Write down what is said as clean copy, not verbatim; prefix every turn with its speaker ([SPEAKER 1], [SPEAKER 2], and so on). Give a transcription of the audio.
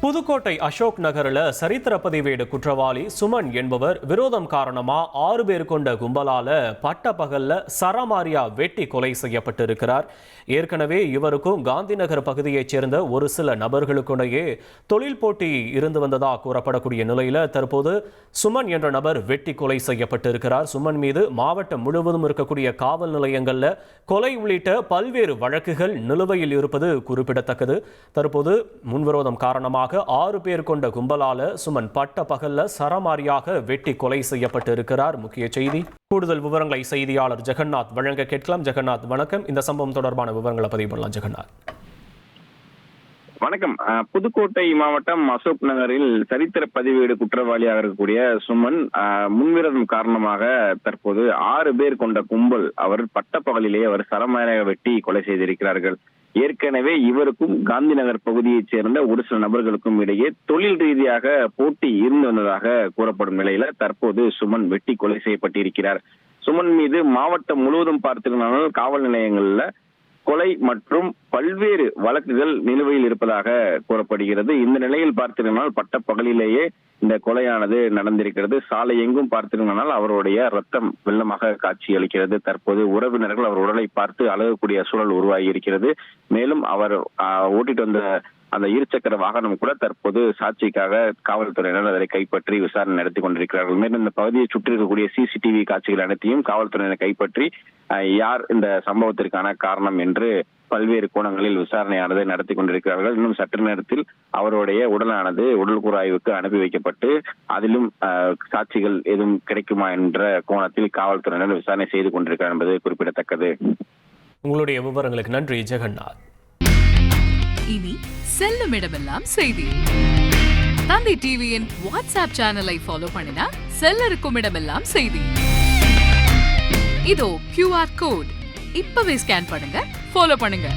[SPEAKER 1] புதுக்கோட்டை அசோக் நகரில் சரித்திர பதிவேடு குற்றவாளி சுமன் என்பவர் விரோதம் காரணமா 6 பேர் கொண்ட கும்பலால பட்ட பகல்ல சரமாரியா வெட்டி கொலை செய்யப்பட்டிருக்கிறார். ஏற்கனவே இவருக்கும் காந்தி நகர் பகுதியைச் சேர்ந்த ஒரு சில நபர்களுக்கிடையே தொழில் போட்டி இருந்து வந்ததா கூறப்படக்கூடிய நிலையில தற்போது சுமன் என்ற நபர் வெட்டி கொலை செய்யப்பட்டிருக்கிறார். சுமன் மீது மாவட்டம் முழுவதும் இருக்கக்கூடிய காவல் நிலையங்கள்ல கொலை உள்ளிட்ட பல்வேறு வழக்குகள் நிலுவையில் இருப்பது குறிப்பிடத்தக்கது. தற்போது முன்விரோதம் காரணமாக 6 பேர் கொண்ட கும்பலால சுமன் பட்ட பகல்ல சரமாரியாக வெட்டி கொலை செய்யப்பட்டு இருக்கிறார். முக்கிய செய்தி. கூடுதல் விவரங்களை செய்தியாளர் ஜெகநாத் வழங்க கேட்கலாம். ஜெகநாத் வணக்கம். இந்த சம்பவம் தொடர்பான விவரங்களை பதிவு பண்ணலாம். ஜெகநாத்
[SPEAKER 2] வணக்கம். புதுக்கோட்டை மாவட்டம் அசோக் நகரில் சரித்திர பதிவேடு குற்றவாளியாக இருக்கக்கூடிய சுமன் முன்விரோதம் காரணமாக தற்போது 6 பேர் கொண்ட கும்பல் அவர் பட்டப்பகலிலேயே அவர் சரமாரியாக வெட்டி கொலை செய்திருக்கிறார்கள். ஏற்கனவே இவருக்கும் காந்தி நகர் பகுதியைச் சேர்ந்த ஒரு சில நபர்களுக்கும் இடையே தொழில் ரீதியாக போட்டி இருந்து வந்ததாக கூறப்படும் நிலையில தற்போது சுமன் வெட்டி கொலை செய்யப்பட்டிருக்கிறார். சுமன் மீது மாவட்டம் முழுவதும் பார்த்திருந்தால் காவல் நிலையங்கள்ல கொலை மற்றும் பல்வேறு வழக்குகள் நிலுவையில் இருப்பதாக கூறப்படுகிறது. இந்த நிலையில் பார்த்திருந்தால் பட்ட பகலிலேயே இந்த கொலையானது நடந்திருக்கிறது. சாலை எங்கும் பார்த்திருந்தால் அவருடைய ரத்தம் வெள்ளமாக காட்சி அளிக்கிறது. தற்போது உறவினர்கள் அவர் உடலை பார்த்து அழகக்கூடிய சூழல் உருவாகி இருக்கிறது. மேலும் அவர் ஓட்டிட்டு வந்த அந்த இருசக்கர வாகனம் கூட தற்போது சாட்சிக்காக காவல்துறையினர் அதை கைப்பற்றி விசாரணை நடத்தி கொண்டிருக்கிறார்கள். மேலும் இந்த பகுதியை சுற்றி இருக்கக்கூடிய சிசிடிவி காட்சிகள் அனைத்தையும் காவல்துறையினர் கைப்பற்றி யார் இந்த சம்பவத்திற்கான காரணம் என்று பல்வேறு கோணங்களில் விசாரணையானது நடத்தி கொண்டிருக்கிறார்கள். இன்னும் சற்று நேரத்தில் அவருடைய உடலானது உடல்கூறு ஆய்வுக்கு அனுப்பி வைக்கப்பட்டு அதிலும் சாட்சிகள் எதுவும் கிடைக்குமா என்ற கோணத்தில் காவல்துறையினர் விசாரணை செய்து கொண்டிருக்கிறார் என்பது குறிப்பிடத்தக்கது.
[SPEAKER 1] உங்களுடைய விவரங்களுக்கு நன்றி ஜெகநாத்.
[SPEAKER 3] இனி செல்லும் இடமெல்லாம் செய்தி. தந்தி டிவியின் வாட்ஸ்அப் சேனலை ஃபாலோ பண்ணினா செல்ல இருக்கும் இடமெல்லாம் செய்தி. இதோ QR கோட் இப்பவே ஸ்கேன் பண்ணுங்க, ஃபாலோ பண்ணுங்க.